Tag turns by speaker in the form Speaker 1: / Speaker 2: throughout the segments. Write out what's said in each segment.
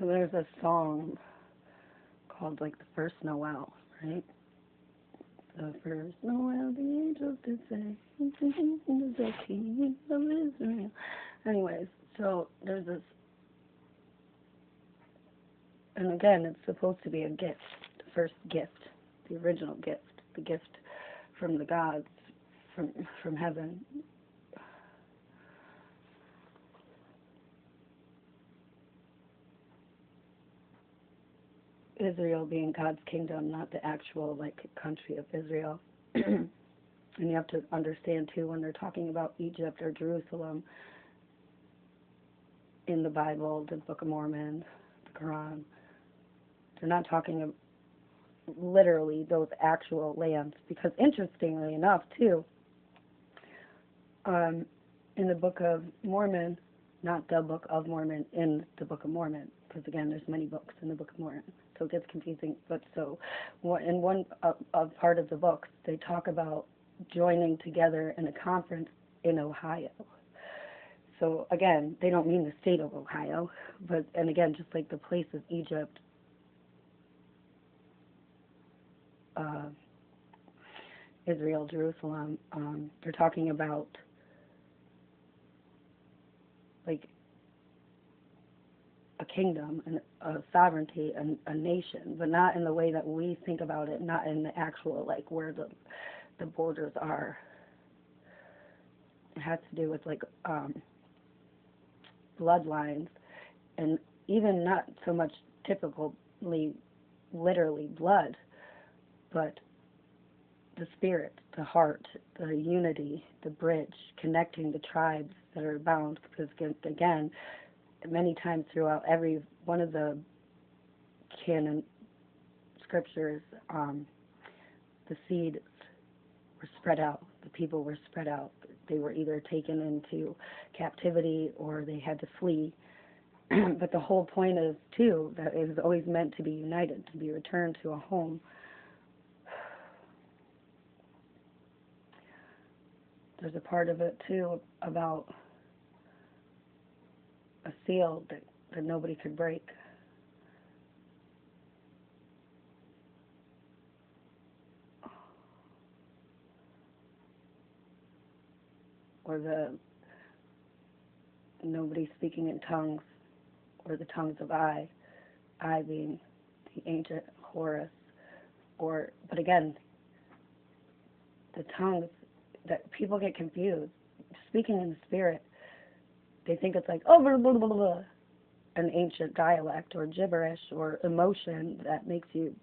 Speaker 1: So there's a song called like the first Noel, right? The first Noel, the angels did say, the king of Israel. Anyways, so there's this, and again, it's supposed to be a gift, the first gift, the original gift, the gift from the gods, from heaven. Israel being God's kingdom, not the actual like country of Israel. And you have to understand too, when they're talking about Egypt or Jerusalem in the Bible, the Book of Mormon, the Quran, they're not talking literally those actual lands. Because interestingly enough too, in the Book of Mormon, not the Book of Mormon, in the Book of Mormon, because again, there's many books in the Book of Mormon, so it gets confusing. But so, in one part of the books, they talk about joining together in a conference in Ohio. So again, they don't mean the state of Ohio, but and again, just like the place of Egypt, Israel, Jerusalem, they're talking about like a kingdom and a sovereignty and a nation, but not in the way that we think about it, not in the actual like where the borders are. It has to do with like bloodlines, and even not so much typically literally blood, but the spirit, the heart, the unity, the bridge, connecting the tribes that are bound. Because again, many times throughout every one of the canon scriptures, the seeds were spread out. The people were spread out. They were either taken into captivity or they had to flee. But the whole point is, too, that it was always meant to be united, to be returned to a home. There's a part of it, too, about a seal that nobody could break. Or the nobody speaking in tongues, or the tongues of I being the ancient Horus, but again, the tongues, that people get confused. Speaking in the spirit, they think it's like, oh, blah, blah, blah, blah, an ancient dialect or gibberish or emotion that makes you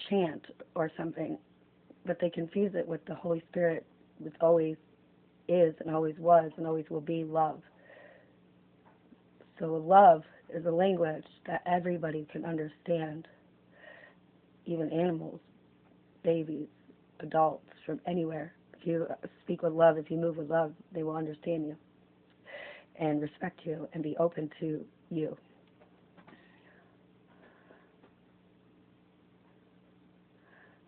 Speaker 1: chant or something, but they confuse it with the Holy Spirit, which always is and always was and always will be love. So love is a language that everybody can understand, even animals, babies, adults, from anywhere. If you speak with love, if you move with love, they will understand you and respect you and be open to you.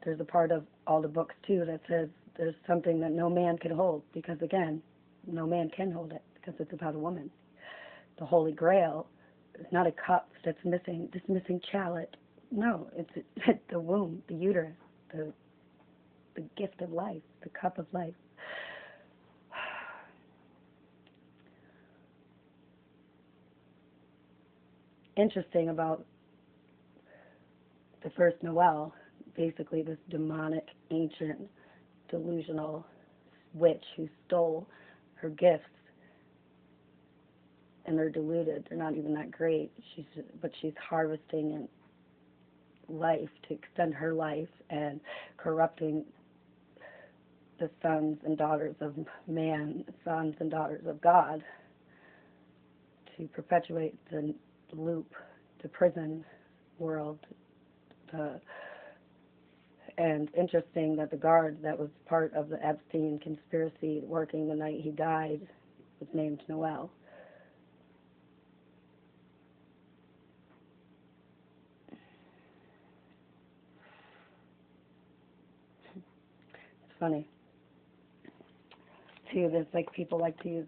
Speaker 1: There's a part of all the books, too, that says there's something that no man can hold, because, again, no man can hold it, because it's about a woman. The Holy Grail is not a cup that's missing, this missing chalice. No, it's the womb, the uterus, the gift of life, the cup of life. Interesting about the first Noel, basically this demonic, ancient, delusional witch who stole her gifts, and they're deluded. They're not even that great. But she's harvesting life to extend her life and corrupting the sons and daughters of man, sons and daughters of God, to perpetuate the loop, the prison world. And interesting that the guard that was part of the Epstein conspiracy working the night he died was named Noel. It's funny. Too, there's like people like to use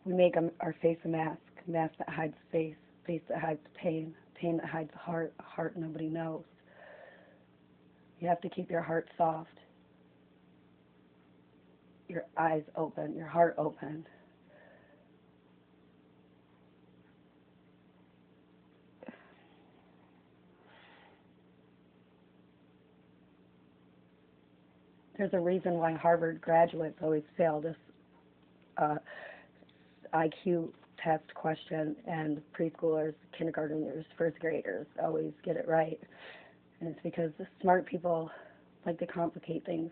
Speaker 1: We make our face a mask, a mask that hides face, face that hides pain, pain that hides a heart nobody knows. You have to keep your heart soft, your eyes open, your heart open. There's a reason why Harvard graduates always fail this uh, IQ test question, and preschoolers, kindergartners, first graders always get it right. And it's because the smart people like to complicate things.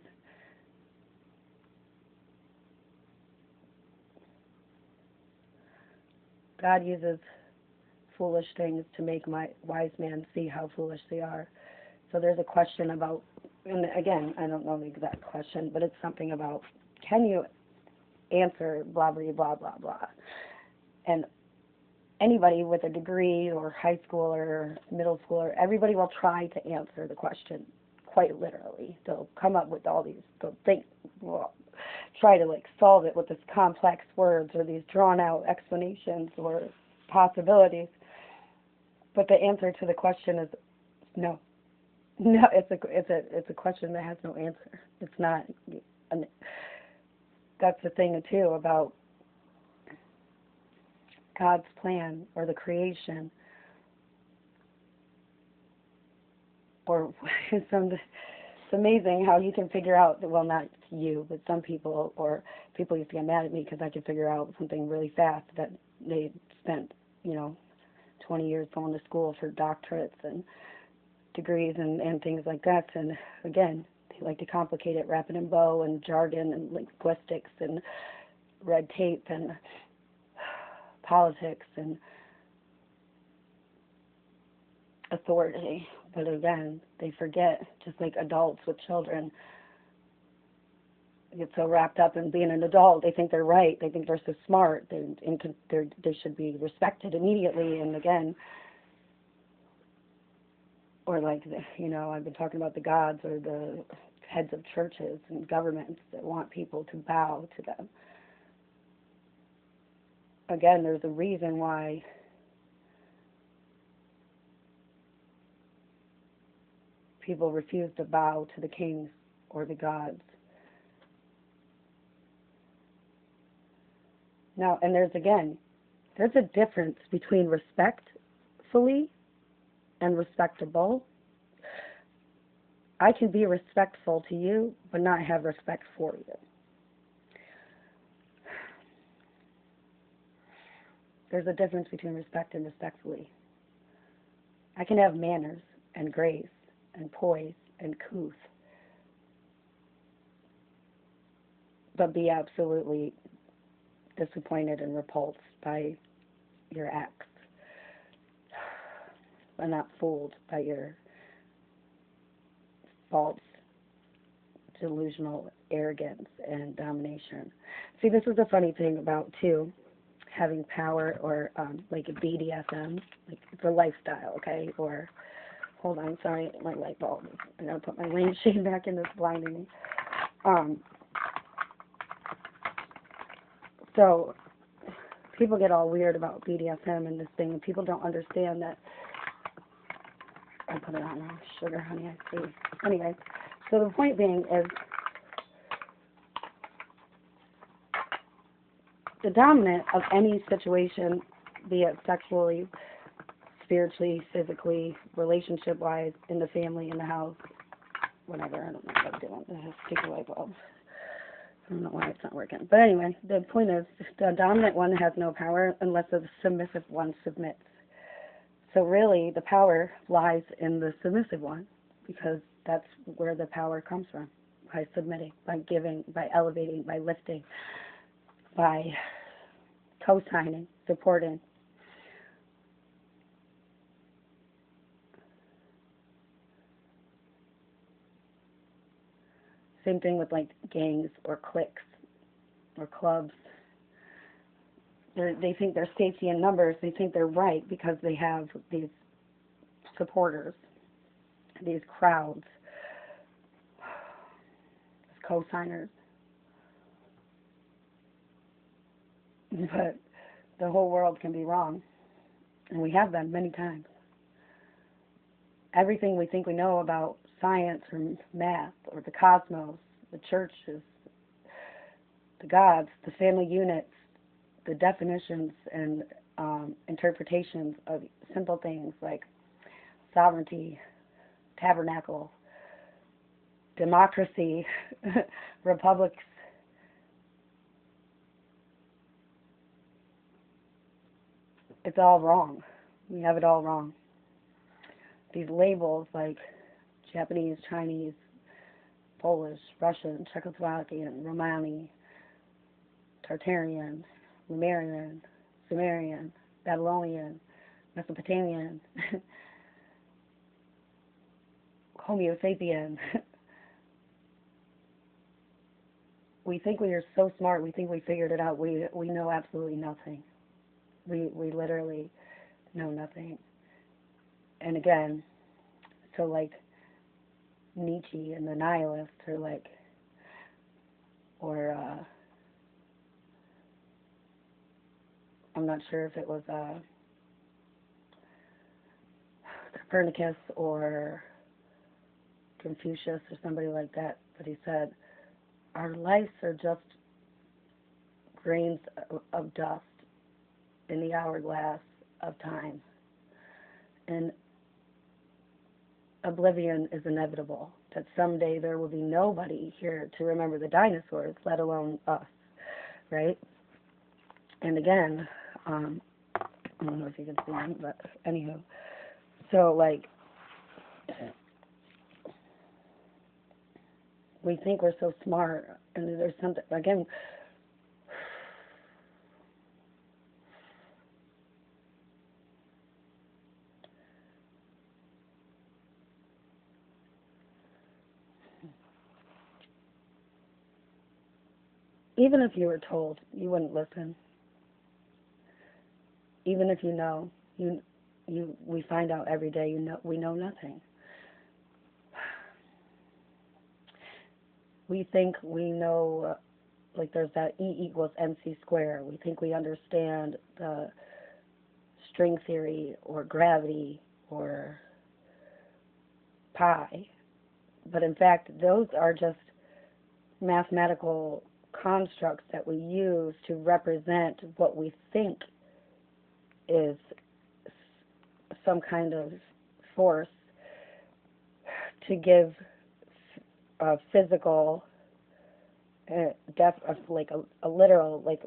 Speaker 1: God uses foolish things to make my wise man see how foolish they are. So there's a question about, and again, I don't know the exact question, but it's something about, can you answer blah, blah, blah, blah, blah. And anybody with a degree or high school or middle schooler, everybody will try to answer the question quite literally. They'll come up with all these, they'll think, well, try to like solve it with this complex words or these drawn out explanations or possibilities. But the answer to the question is no. No, it's a question that has no answer. It's not. That's the thing too about God's plan or the creation, or it's amazing how you can figure out, well, not you, but some people, or people used to get mad at me because I could figure out something really fast that they spent, 20 years going to school for doctorates and degrees and things like that. And again, they like to complicate it, wrap it in bow and jargon and linguistics and red tape and politics and authority. But again, they forget, just like adults with children, get so wrapped up in being an adult, they think they're right, they think they're so smart, they should be respected immediately. And again, or like, I've been talking about the gods or the heads of churches and governments that want people to bow to them. Again, there's a reason why people refuse to bow to the kings or the gods. Now, and there's a difference between respectfully and respectable. I can be respectful to you, but not have respect for you. There's a difference between respect and respectfully. I can have manners and grace and poise and couth, but be absolutely disappointed and repulsed by your acts, but not fooled by your false, delusional arrogance and domination. See, this is the funny thing about, too, having power or like a BDSM, like it's a lifestyle, okay? Or, hold on, sorry, my light bulb. I gotta put my lampshade back in, it's blinding me. So, people get all weird about BDSM and this thing, and people don't understand that. I put it on now. Sugar, honey, I see. Anyway, so the point being is the dominant of any situation, be it sexually, spiritually, physically, relationship-wise, in the family, in the house, whatever. I don't know what I'm doing. I have to take a light bulb. I don't know why it's not working. But anyway, the point is the dominant one has no power unless the submissive one submits. So really, the power lies in the submissive one, because that's where the power comes from, by submitting, by giving, by elevating, by lifting, by co-signing, supporting. Same thing with like gangs or cliques or clubs. They think they're safety in numbers. They think they're right because they have these supporters, these crowds, these co-signers. but the whole world can be wrong, and we have been many times. Everything we think we know about science or math or the cosmos, the churches, the gods, the family units, the definitions and interpretations of simple things like sovereignty, tabernacle, democracy, republics. It's all wrong. We have it all wrong. These labels like Japanese, Chinese, Polish, Russian, Czechoslovakian, Romani, Tartarian, Lemurian, Sumerian, Babylonian, Mesopotamian, Homo sapien. We think we are so smart. We think we figured it out. We know absolutely nothing. We literally know nothing. And again, so like Nietzsche and the nihilists are like, or I'm not sure if it was Copernicus or Confucius or somebody like that, but he said, our lives are just grains of dust in the hourglass of time. And oblivion is inevitable, that someday there will be nobody here to remember the dinosaurs, let alone us, right? And again, I don't know if you can see me, but anywho, so like, we think we're so smart, and there's something, again, even if you were told, you wouldn't listen. Even if you know, we find out every day, we know nothing. We think we know, like there's that E equals MC squared. We think we understand the string theory or gravity or pi. But in fact, those are just mathematical constructs that we use to represent what we think is some kind of force to give a physical, like a literal, like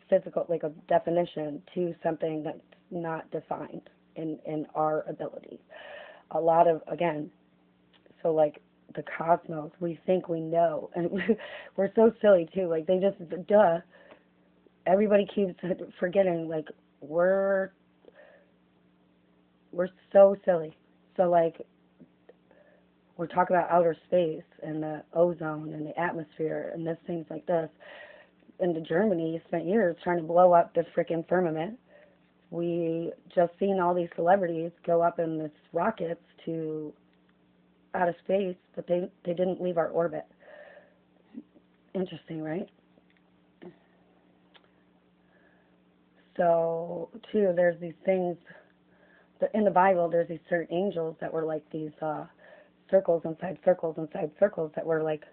Speaker 1: physical, like a definition to something that's not defined in our abilities. A lot of, again, so like the cosmos, we think we know, and we're so silly too. Like they just, duh. Everybody keeps forgetting. Like we're so silly. So like we're talking about outer space and the ozone and the atmosphere and this things like this. And Germany spent years trying to blow up the frickin' firmament. We just seen all these celebrities go up in this rockets to out of space, but they didn't leave our orbit. Interesting, right? So, too, there's these things, in the Bible, there's these certain angels that were like these circles inside circles inside circles that were like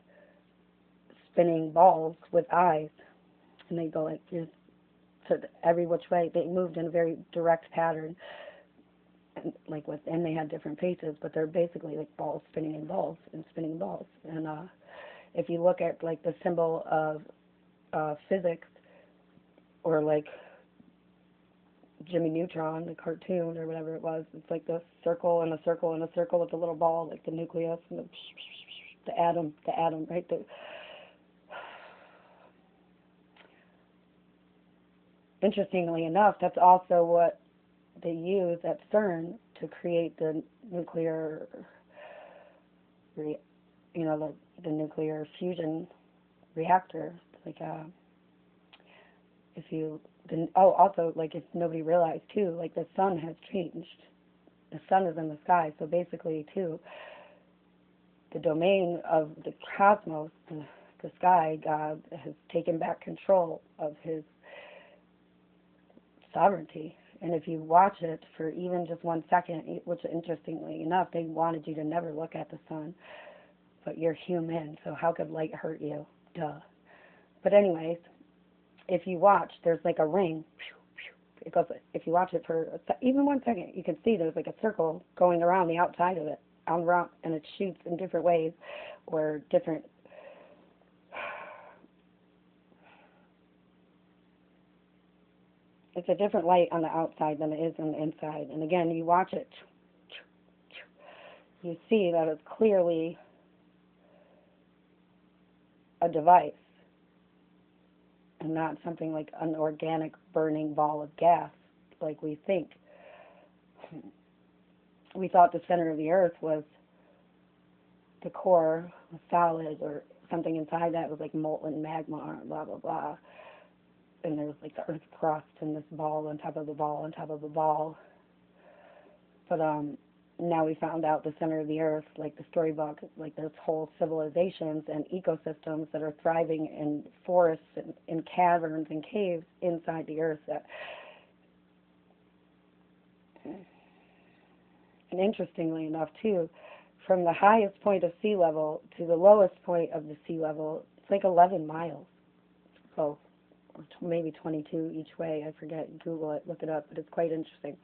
Speaker 1: spinning balls with eyes. And they go like to every which way. They moved in a very direct pattern. And like and they had different faces, but they're basically like balls spinning in balls and spinning balls. And if you look at like the symbol of physics, or like Jimmy Neutron, the cartoon or whatever it was, it's like the circle and a circle and a circle with a little ball, like the nucleus and the atom, right? Interestingly enough, that's also what they use at CERN to create the nuclear, the nuclear fusion reactor. Like, also, like, if nobody realized too, like the sun has changed. The sun is in the sky, so basically too, the domain of the cosmos, the sky, God has taken back control of his sovereignty. And if you watch it for even just 1 second, which interestingly enough, they wanted you to never look at the sun, but you're human, so how could light hurt you? Duh. But anyways, if you watch, there's like a ring. It goes, if you watch it for even 1 second, you can see there's like a circle going around the outside of it, around, and it shoots in different ways, or different. It's a different light on the outside than it is on the inside. And again, you watch it, you see that it's clearly a device and not something like an organic burning ball of gas like we think. We thought the center of the earth was the core, was solid, or something inside that was like molten magma, or blah, blah, blah. And there was like the earth crust and this ball on top of the ball on top of the ball. But now we found out the center of the earth, like the storybook, like there's whole civilizations and ecosystems that are thriving in forests and in caverns and caves inside the earth. And interestingly enough, too, from the highest point of sea level to the lowest point of the sea level, it's like 11 miles. Both. Or maybe 22 each way. I forget. Google it, look it up. But it's quite interesting.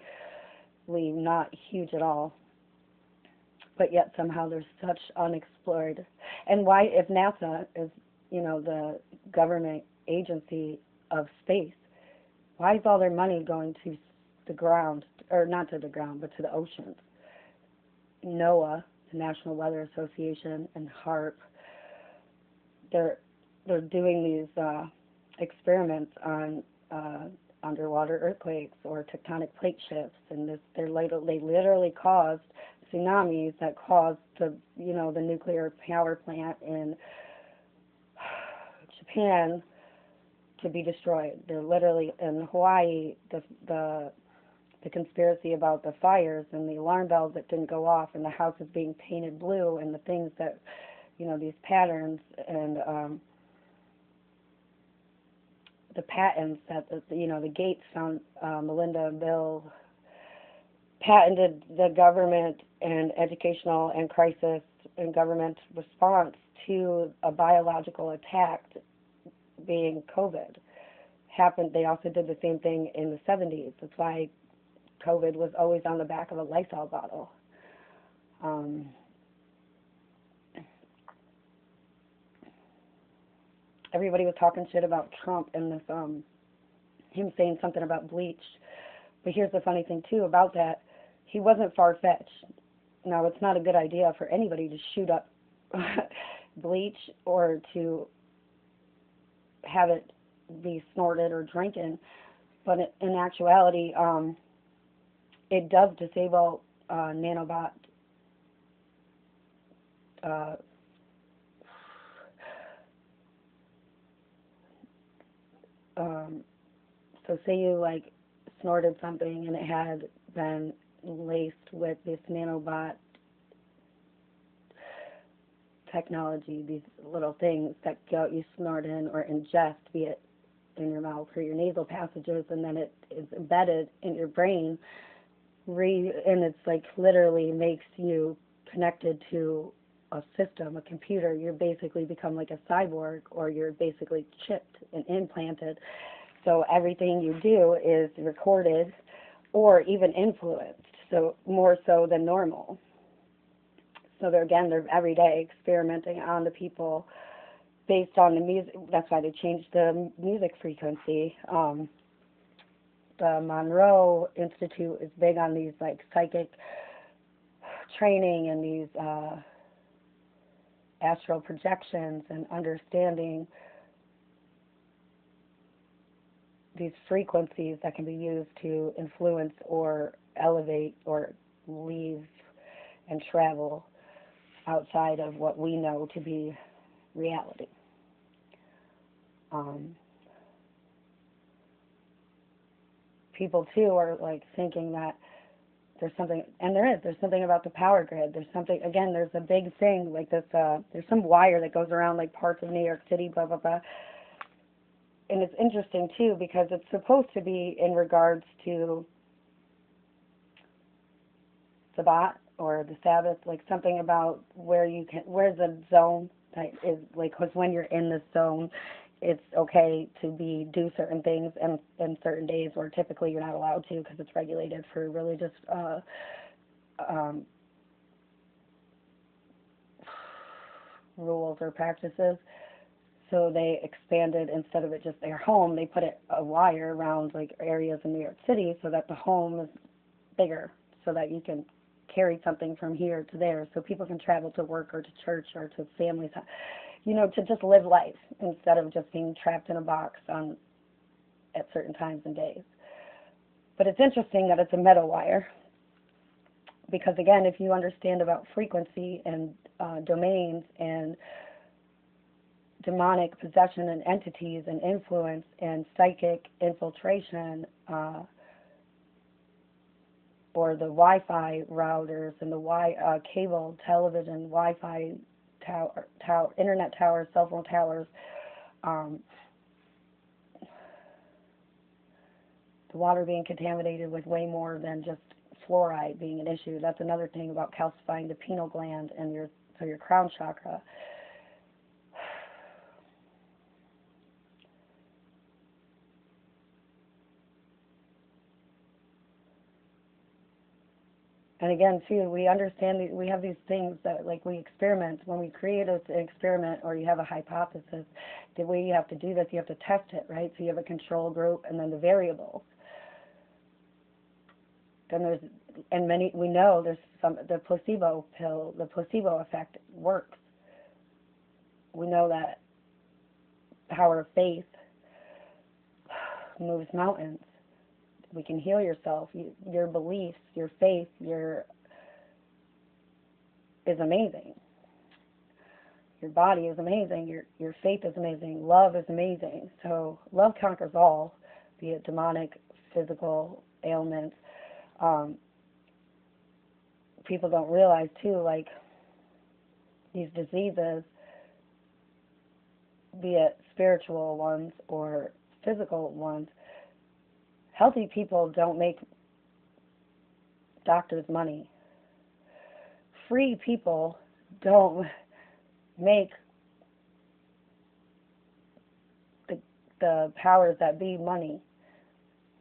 Speaker 1: Not huge at all. But yet somehow there's such unexplored. And why, if NASA is, the government agency of space, why is all their money going to the ground, or not to the ground, but to the oceans? NOAA, the National Weather Association, and HAARP, they're doing these experiments on underwater earthquakes or tectonic plate shifts, and they literally caused tsunamis that caused the nuclear power plant in Japan to be destroyed. They're literally in Hawaii. The conspiracy about the fires and the alarm bells that didn't go off, and the houses being painted blue, and the things that these patterns and the patents that the Gates found, Melinda and Bill patented the government and educational and crisis and government response to a biological attack being COVID happened. They also did the same thing in the 70s. That's why COVID was always on the back of a Lysol bottle. Everybody was talking shit about Trump and this, him saying something about bleach. But here's the funny thing, too, about that. He wasn't far-fetched. Now, it's not a good idea for anybody to shoot up bleach or to have it be snorted or drinking. But in actuality, it does disable nanobot so say you snorted something and it had been laced with this nanobot technology, these little things that you snort in or ingest, be it in your mouth or your nasal passages, and then it is embedded in your brain, and it's literally makes you connected to a system, a computer. You're basically become like a cyborg, or you're basically chipped and implanted. So everything you do is recorded or even influenced, so more so than normal. So they're every day experimenting on the people based on the music. That's why they changed the music frequency. The Monroe Institute is big on these psychic training and these astral projections and understanding these frequencies that can be used to influence or elevate or leave and travel outside of what we know to be reality. People too are thinking that there's something, and there's something about the power grid. There's something, again, there's a big thing this, there's some wire that goes around parts of New York City, blah, blah, blah. and it's interesting too because it's supposed to be in regards to Sabbath or the Sabbath, like something about where's the zone that is like, because when you're in this zone, it's okay to do certain things and certain days, or typically you're not allowed to because it's regulated for religious um, rules or practices. So they expanded, instead of it just their home, they put a wire around like areas in New York City so that the home is bigger, so that you can carry something from here to there, so people can travel to work or to church or to families, to just live life instead of just being trapped in a box at certain times and days. But it's interesting that it's a metal wire, because again, if you understand about frequency and domains and demonic possession and entities and influence and psychic infiltration, or the Wi-Fi routers and the cable television, Wi-Fi tower, internet towers, cell phone towers, the water being contaminated with way more than just fluoride being an issue. That's another thing about calcifying the pineal gland and your crown chakra. And again, too, we understand we have these things that, like, we experiment. When we create an experiment or you have a hypothesis, the way you have to do this, you have to test it, right? So you have a control group and then the variables. Then we know there's the placebo pill, the placebo effect works. We know that power of faith moves mountains. We can heal yourself. Your beliefs, your faith, is amazing. Your body is amazing. Your faith is amazing. Love is amazing. So love conquers all, be it demonic, physical ailments. People don't realize too, like, these diseases, be it spiritual ones or physical ones, healthy people don't make doctors money. Free people don't make the powers that be money.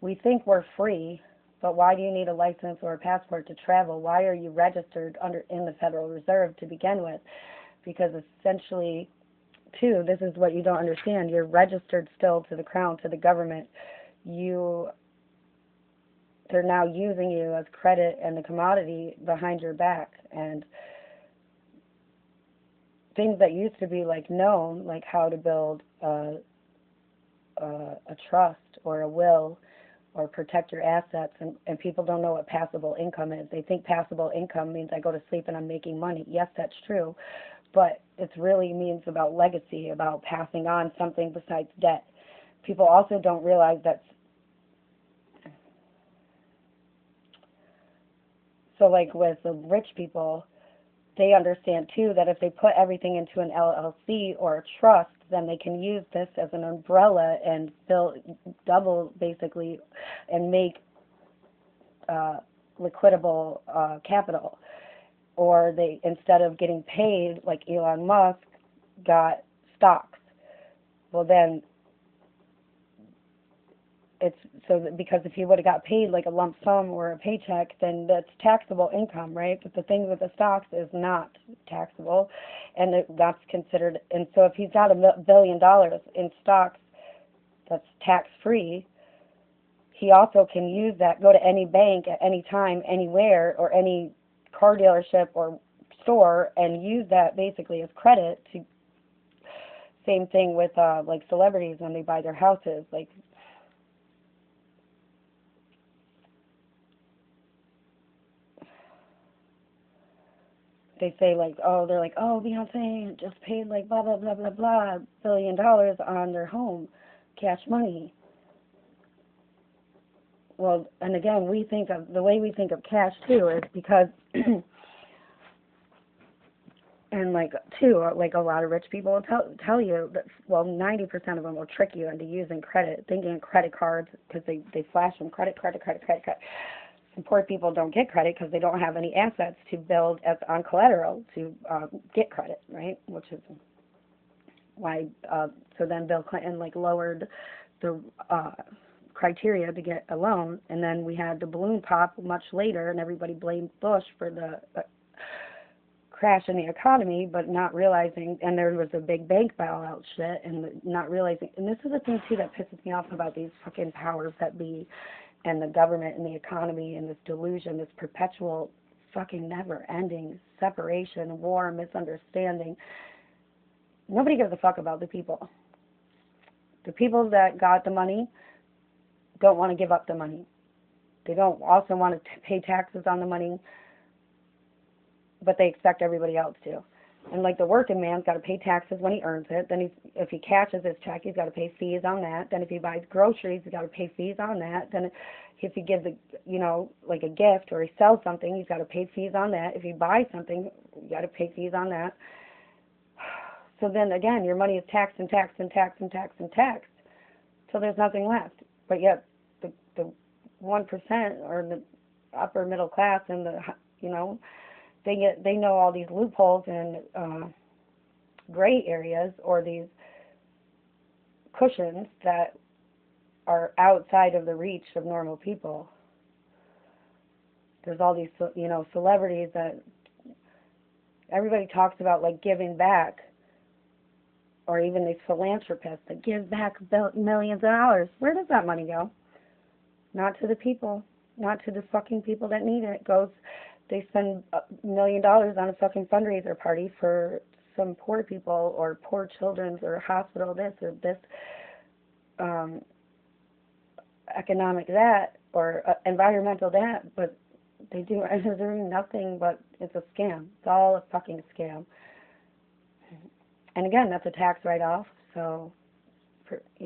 Speaker 1: We think we're free, but why do you need a license or a passport to travel? Why are you registered in the Federal Reserve to begin with? Because essentially, too, this is what you don't understand. You're registered still to the Crown, to the government. They're now using you as credit and the commodity behind your back, and things that used to be like known, like how to build a trust or a will or protect your assets, and people don't know what passable income is. They think passable income means I go to sleep and I'm making money. Yes, that's true, but it really means about legacy, about passing on something besides debt. People also don't realize that. So like with the rich people, they understand too that if they put everything into an LLC or a trust, then they can use this as an umbrella and double basically and make liquidable capital. Or they, instead of getting paid like Elon Musk, got stocks. Well then, because if you would have got paid like a lump sum or a paycheck, then that's taxable income, right? But the thing with the stocks is not taxable, and that's considered. And so if he's got $1 billion in stocks that's tax-free, he also can use that, go to any bank at any time, anywhere, or any car dealership or store, and use that basically as credit to. Same thing with like celebrities when they buy their houses, like. They say like, they're like, Beyonce just paid like blah, blah, blah, blah, blah, $1 billion on their home, cash money. Well, and again, the way we think of cash too is because, and And like too, like a lot of rich people will tell you that, well, 90% of them will trick you into using credit, thinking credit cards, because they flash them credit, credit, credit, credit, credit. And poor people don't get credit because they don't have any assets to build as on collateral to get credit, right? Which is why. So then Bill Clinton like lowered the criteria to get a loan, and then we had the balloon pop much later, and everybody blamed Bush for the crash in the economy, but not realizing, and there was a big bank bailout shit, and not realizing, and this is the thing too that pisses me off about these fucking powers that be, and the government and the economy, and this delusion, this perpetual fucking never-ending separation, war, misunderstanding. Nobody gives a fuck about the people. The people that got the money don't want to give up the money. They don't also want to pay taxes on the money, but they expect everybody else to. And like the working man's got to pay taxes when he earns it. Then if he cashes his check, he's got to pay fees on that. Then if he buys groceries, he's got to pay fees on that. Then if he gives like a gift, or he sells something, he's got to pay fees on that. If he buys something, you got to pay fees on that. So then again, your money is taxed and taxed and taxed and taxed and taxed, so there's nothing left. But yet the 1% or the upper middle class and the they know all these loopholes and gray areas, or these cushions that are outside of the reach of normal people. There's all these celebrities that everybody talks about, like giving back, or even these philanthropists that give back millions of dollars. Where does that money go? Not to the people, not to the fucking people that need it. They spend $1 million on a fucking fundraiser party for some poor people, or poor children's, or hospital this, or this, economic that, or environmental that, but they're doing nothing but, it's a scam. It's all a fucking scam. And again, that's a tax write-off, so,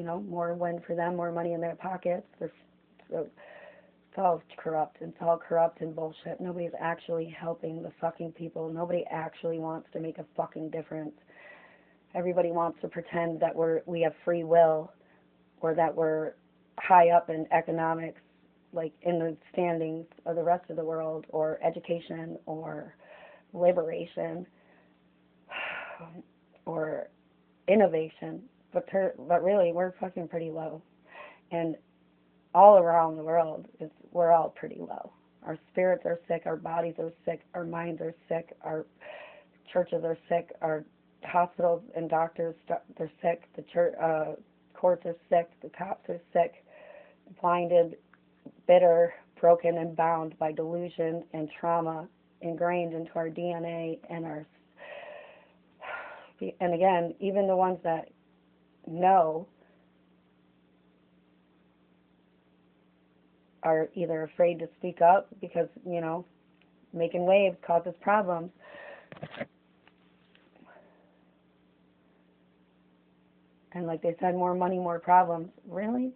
Speaker 1: more win for them, more money in their pockets. It's all corrupt. It's all corrupt and bullshit. Nobody's actually helping the fucking people. Nobody actually wants to make a fucking difference. Everybody wants to pretend that we have free will, or that we're high up in economics, like in the standings of the rest of the world, or education, or liberation, or innovation. But really, we're fucking pretty low. And all around the world, we're all pretty low. Our spirits are sick, our bodies are sick, our minds are sick, our churches are sick, our hospitals and doctors, they're sick, the courts are sick, the cops are sick, blinded, bitter, broken, and bound by delusion and trauma ingrained into our DNA and again, even the ones that know are either afraid to speak up because, making waves causes problems. And like they said, more money, more problems. Really?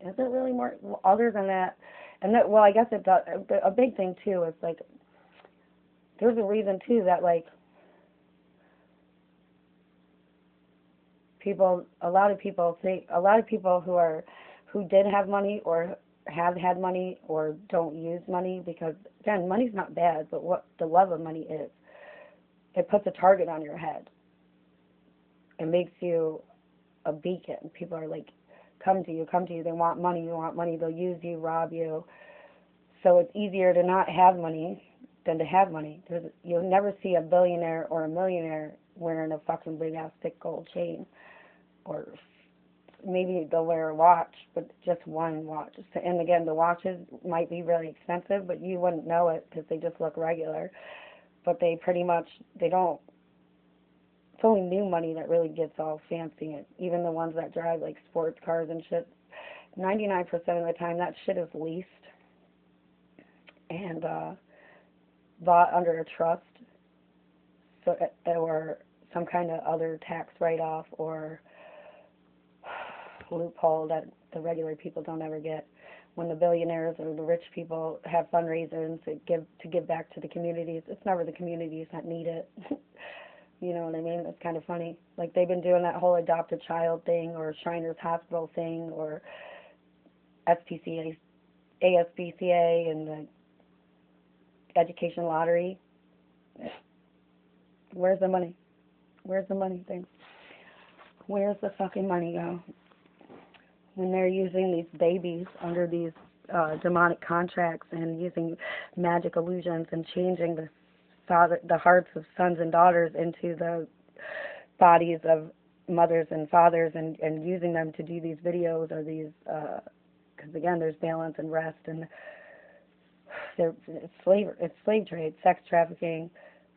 Speaker 1: Is it really more? Other than that, I guess it does. A big thing too is like, there's a reason too that like a lot of people who did have money, or have had money, or don't use money, because again, money's not bad, but what the love of money is, it puts a target on your head. It makes you a beacon. People are like, come to you, they want money, they'll use you, rob you. So it's easier to not have money than to have money. You'll never see a billionaire or a millionaire wearing a fucking big ass thick gold chain, or maybe they'll wear a watch, but just one watch. And again, the watches might be really expensive, but you wouldn't know it because they just look regular. But they don't. It's only new money that really gets all fancy. Even the ones that drive like sports cars and shit, 99% of the time that shit is leased and bought under a trust, or some kind of other tax write-off or loophole that the regular people don't ever get. When the billionaires or the rich people have fundraisers to give back to the communities, it's never the communities that need it. You know what I mean? It's kind of funny. Like, they've been doing that whole adopt a child thing, or Shriners Hospital thing, or SPCA, ASPCA, and the education lottery. Where's the money? Where's the money thing? Where's the fucking money go? When they're using these babies under these demonic contracts and using magic illusions and changing the hearts of sons and daughters into the bodies of mothers and fathers, and using them to do these videos or these, because again, there's balance and rest, and it's slave trade, sex trafficking,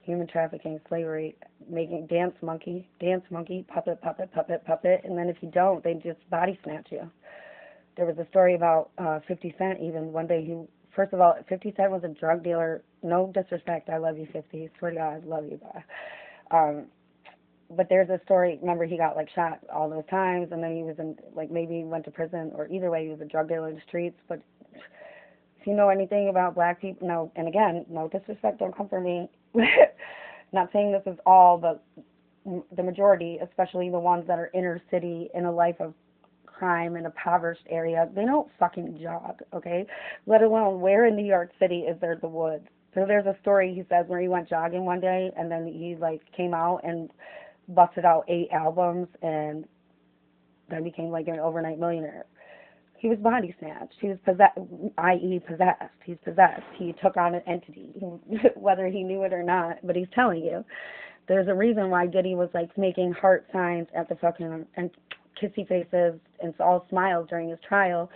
Speaker 1: human trafficking, slavery, making dance monkey, puppet, and then if you don't, they just body snatch you. There was a story about 50 Cent. Even one day, first of all, 50 Cent was a drug dealer. No disrespect, I love you, 50. Swear to God, I love you, bye. But there's a story. Remember, he got like shot all those times, and then he was in, like, maybe he went to prison, or either way, he was a drug dealer in the streets. But if you know anything about black people, no, and again, no disrespect, don't come for me. Not saying this is all, but the majority, especially the ones that are inner city in a life of crime in a impoverished area, they don't fucking jog, okay? Let alone, where in New York City is there the woods? So there's a story, he says, where he went jogging one day, and then he like came out and busted out 8 albums, and then became like an overnight millionaire. He was body snatched. He was possessed, i.e. possessed. He's possessed. He took on an entity, whether he knew it or not, but he's telling you. There's a reason why Diddy was like making heart signs at the fucking, and kissy faces and all smiles during his trial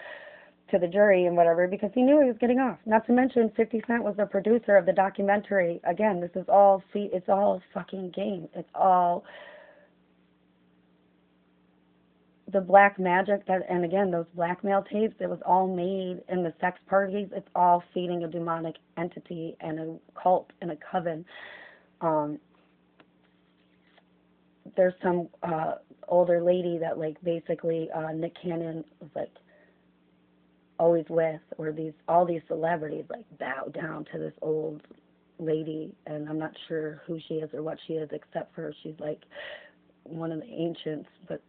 Speaker 1: to the jury and whatever, because he knew he was getting off. Not to mention 50 Cent was the producer of the documentary. Again, this is all, it's all fucking game. It's all the black magic that, and again, those blackmail tapes, it was all made in the sex parties. It's all feeding a demonic entity and a cult and a coven. There's some older lady that like basically Nick Cannon was like always with, or all these celebrities like bow down to this old lady, and I'm not sure who she is or what she is, except for she's like one of the ancients, but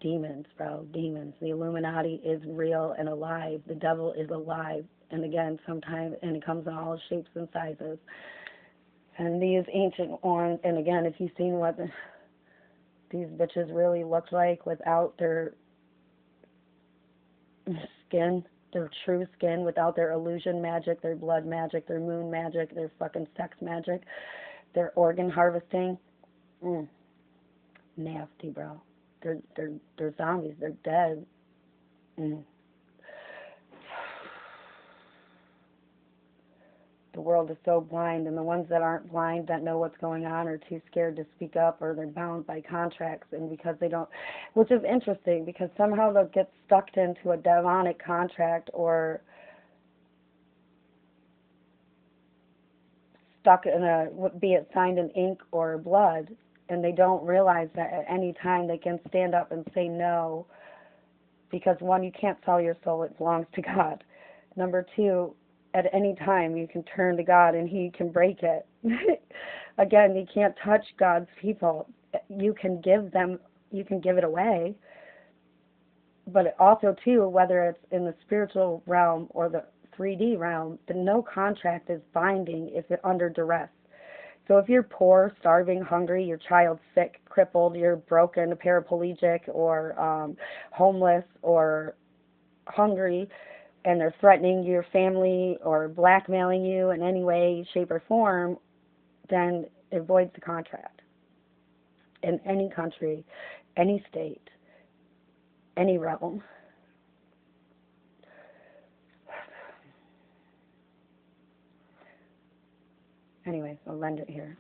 Speaker 1: demons, bro, demons. The Illuminati is real and alive. The devil is alive, and again, sometimes, and it comes in all shapes and sizes. And these ancient ones, and again, if you've seen what these bitches really look like without their skin, their true skin, without their illusion magic, their blood magic, their moon magic, their fucking sex magic, their organ harvesting, nasty, bro. They're zombies. They're dead. The world is so blind, and the ones that aren't blind, that know what's going on, are too scared to speak up, or they're bound by contracts, and because they don't, which is interesting, because somehow they'll get stuck into a demonic contract, or stuck in be it signed in ink or blood, and they don't realize that at any time they can stand up and say no, because one, you can't sell your soul, it belongs to God. Number two, at any time you can turn to God and He can break it. Again, you can't touch God's people. You can give it away, but also too, whether it's in the spiritual realm or the 3D realm, no contract is binding if it's under duress. So if you're poor, starving, hungry, your child's sick, crippled, you're broken, paraplegic, or homeless, or hungry, and they're threatening your family or blackmailing you in any way, shape, or form, then it voids the contract. In any country, any state, any realm. Anyways, I'll end it here.